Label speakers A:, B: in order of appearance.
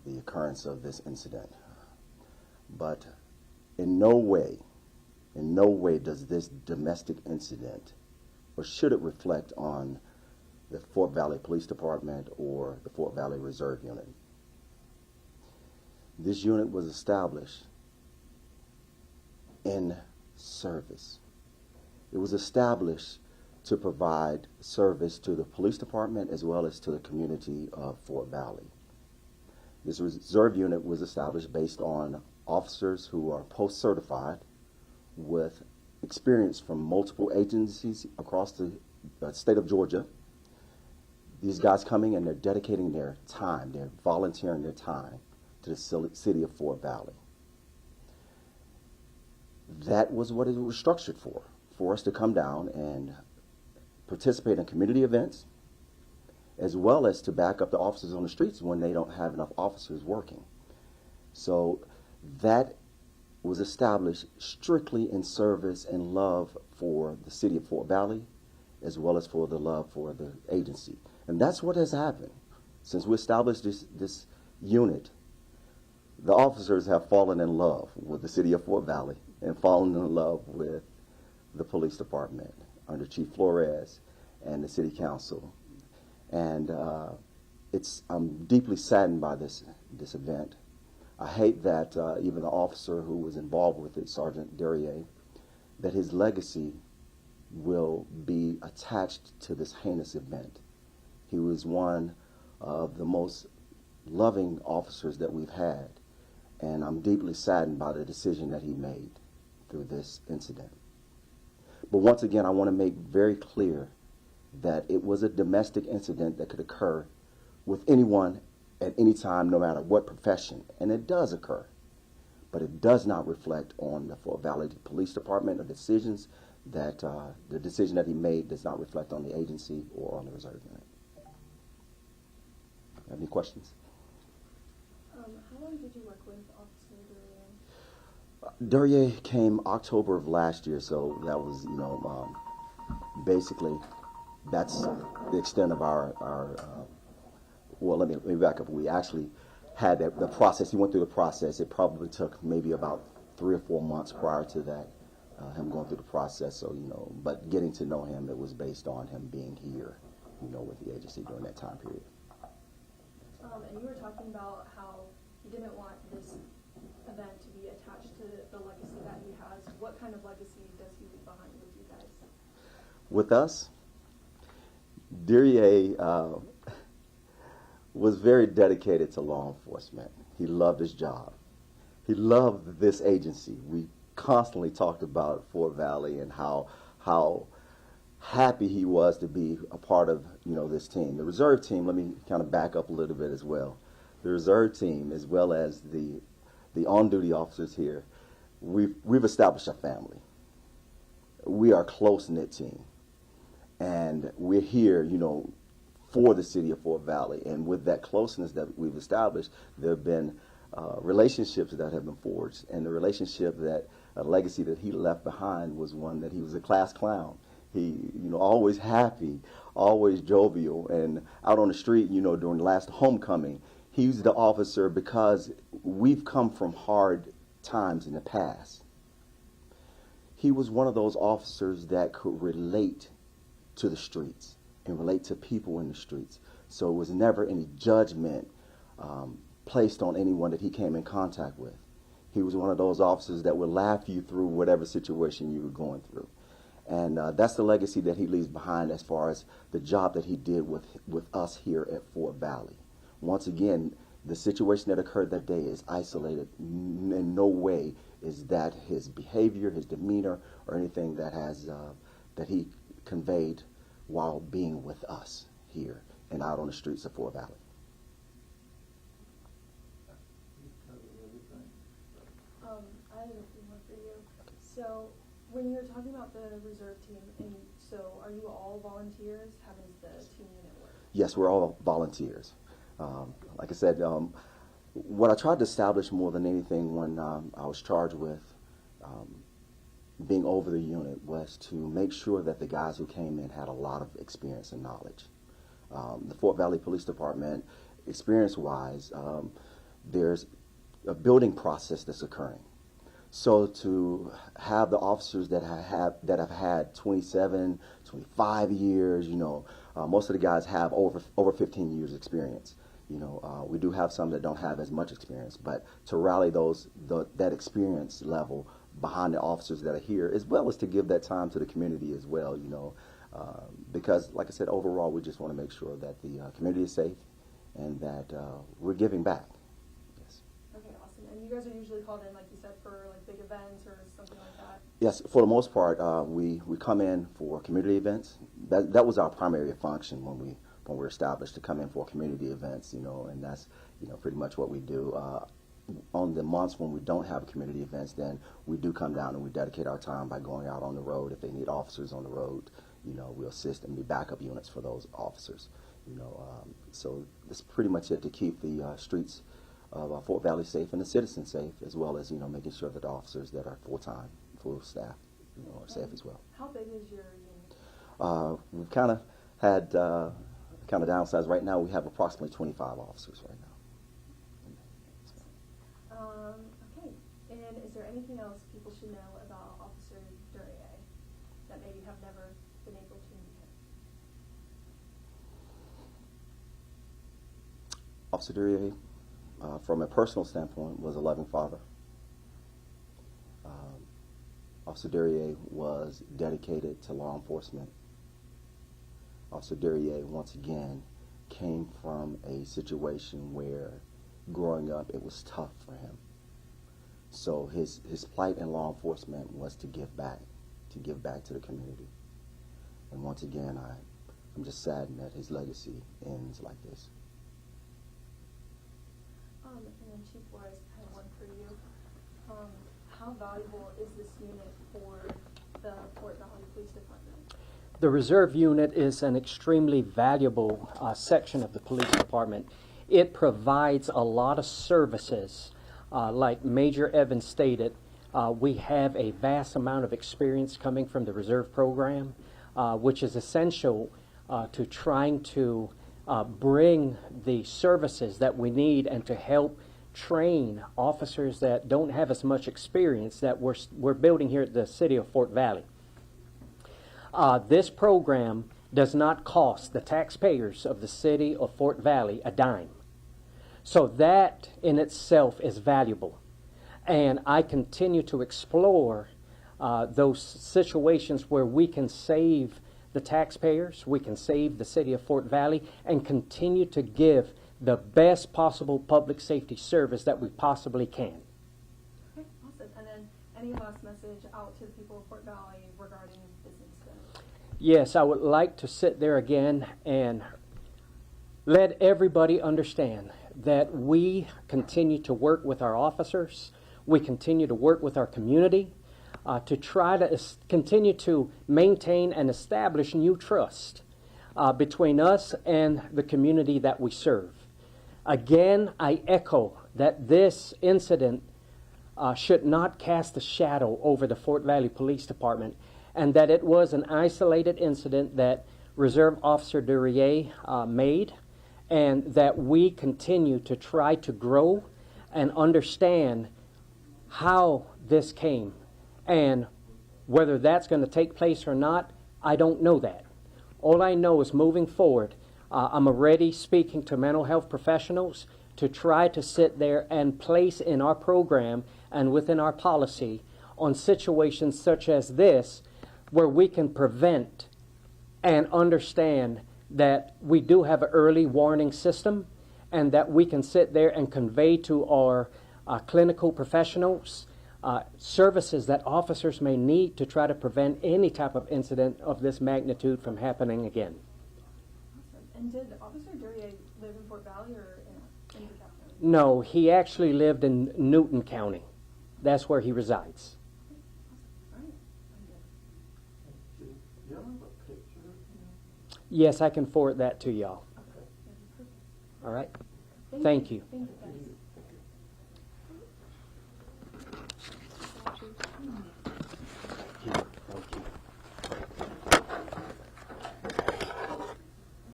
A: the occurrence of this incident. But in no way does this domestic incident, or should it reflect on the Fort Valley Police Department or the Fort Valley Reserve Unit. This unit was established in service. It was established to provide service to the police department as well as to the community of Fort Valley. This reserve unit was established based on officers who are post-certified with experience from multiple agencies across the state of Georgia. These guys coming and they're dedicating their time, they're volunteering their time to the city of Fort Valley. That was what it was structured for us to come down and participate in community events, as well as to back up the officers on the streets when they don't have enough officers working. So that was established strictly in service and love for the city of Fort Valley, as well as for the love for the agency. And that's what has happened. Since we established this unit, the officers have fallen in love with the city of Fort Valley and fallen in love with the police department under Chief Flores and the city council. And I'm deeply saddened by this event. I hate that even the officer who was involved with it, Sergeant Derrier, that his legacy will be attached to this heinous event. He was one of the most loving officers that we've had, and I'm deeply saddened by the decision that he made through this incident. But once again, I want to make very clear that it was a domestic incident that could occur with anyone at any time, no matter what profession, and it does occur. But it does not reflect on the Fort Valley Police Department or decisions that the decision that he made does not reflect on the agency or on the reserve unit. Have any questions?
B: How long did you work with Officer
A: Derrier came October of last year, so that was, basically, that's the extent of our well, let me back up. We actually had the process. He went through the process. It probably took maybe about 3 or 4 months prior to that, him going through the process. So, but getting to know him, it was based on him being here, with the agency during that time period.
B: And you were talking about how you didn't want this event to be attached to the legacy that he has. What kind of legacy does he leave behind with you guys?
A: With us, Derrier was very dedicated to law enforcement. He loved his job. He loved this agency. We constantly talked about Fort Valley and how happy he was to be a part of this team. The reserve team, let me kind of back up a little bit as well. The reserve team, as well as the on-duty officers here, we've established a family. We are a close-knit team, and we're here, for the city of Fort Valley. And with that closeness that we've established, there have been relationships that have been forged, and the relationship a legacy that he left behind was one that he was a class clown. He, always happy, always jovial, and out on the street, during the last homecoming, he was the officer because we've come from hard times in the past. He was one of those officers that could relate to the streets and relate to people in the streets. So it was never any judgment placed on anyone that he came in contact with. He was one of those officers that would laugh you through whatever situation you were going through. And that's the legacy that he leaves behind as far as the job that he did with us here at Fort Valley. Once again, the situation that occurred that day is isolated. In no way is that his behavior, his demeanor, or anything that has that he conveyed while being with us here and out on the streets of Fort Valley.
B: I have a few more for you. So when you're talking about the reserve team, are you all volunteers? How does the team unit work?
A: Yes, we're all volunteers. Like I said, what I tried to establish more than anything when I was charged with being over the unit was to make sure that the guys who came in had a lot of experience and knowledge. The Fort Valley Police Department, experience-wise, there's a building process that's occurring. So to have the officers that have had 27, 25 years, most of the guys have over 15 years experience. We do have some that don't have as much experience, but to rally that experience level behind the officers that are here, as well as to give that time to the community as well, because like I said, overall, we just want to make sure that the community is safe and that we're giving back. Yes.
B: Okay, awesome. And you guys are usually called in, like you said, for like big events or something like that?
A: Yes, for the most part, we come in for community events. That was our primary function when we were established, to come in for community events, and that's pretty much what we do. On the months when we don't have community events, then we do come down and we dedicate our time by going out on the road. If they need officers on the road, we'll assist and be backup units for those officers. So that's pretty much it, to keep the streets of Fort Valley safe and the citizens safe, as well as making sure that the officers that are full-time, full staff, are safe as well.
B: How big is your unit?
A: We've kind of had downsized. Right now we have approximately 25 officers right now.
B: Okay, and is there anything else people should know about Officer Duryea that maybe have never been able to meet him?
A: Officer Duryea, from a personal standpoint, was a loving father. Officer Duryea was dedicated to law enforcement. Officer Duryea, once again, came from a situation where growing up it was tough for him. So his plight in law enforcement was to give back to the community. And once again, I'm just saddened that his legacy ends like this.
B: And then Chief Flores, I have one for you. How valuable is this unit for the Fort Valley Police Department?
C: The reserve unit is an extremely valuable section of the police department. It provides a lot of services. Like Major Evans stated, we have a vast amount of experience coming from the reserve program, which is essential to trying to bring the services that we need and to help train officers that don't have as much experience that we're building here at the city of Fort Valley. This program does not cost the taxpayers of the city of Fort Valley a dime. So that in itself is valuable. And I continue to explore those situations where we can save the taxpayers, we can save the city of Fort Valley, and continue to give the best possible public safety service that we possibly can.
B: Okay, awesome. And then any last message out to the people of Fort Valley regarding this incident?
C: Yes, I would like to sit there again and let everybody understand that we continue to work with our officers, we continue to work with our community to try to continue to maintain and establish new trust between us and the community that we serve. Again, I echo that this incident should not cast a shadow over the Fort Valley Police Department, and that it was an isolated incident that Reserve Officer Duryea made, and that we continue to try to grow and understand how this came. And whether that's going to take place or not, I don't know that. All I know is moving forward, I'm already speaking to mental health professionals to try to sit there and place in our program and within our policy on situations such as this where we can prevent and understand that we do have an early warning system and that we can sit there and convey to our clinical professionals services that officers may need to try to prevent any type of incident of this magnitude from happening again.
B: Awesome. And did Officer Duryea live in Fort Valley or in DeKalb County?
C: No, he actually lived in Newton County. That's where he resides.
B: All right.
D: Do you have a picture of him?
C: Yes, I can forward that to y'all.
B: Okay. That'd be perfect.
C: All right?
B: Thank you.
C: Thank you.
B: Thank you, guys.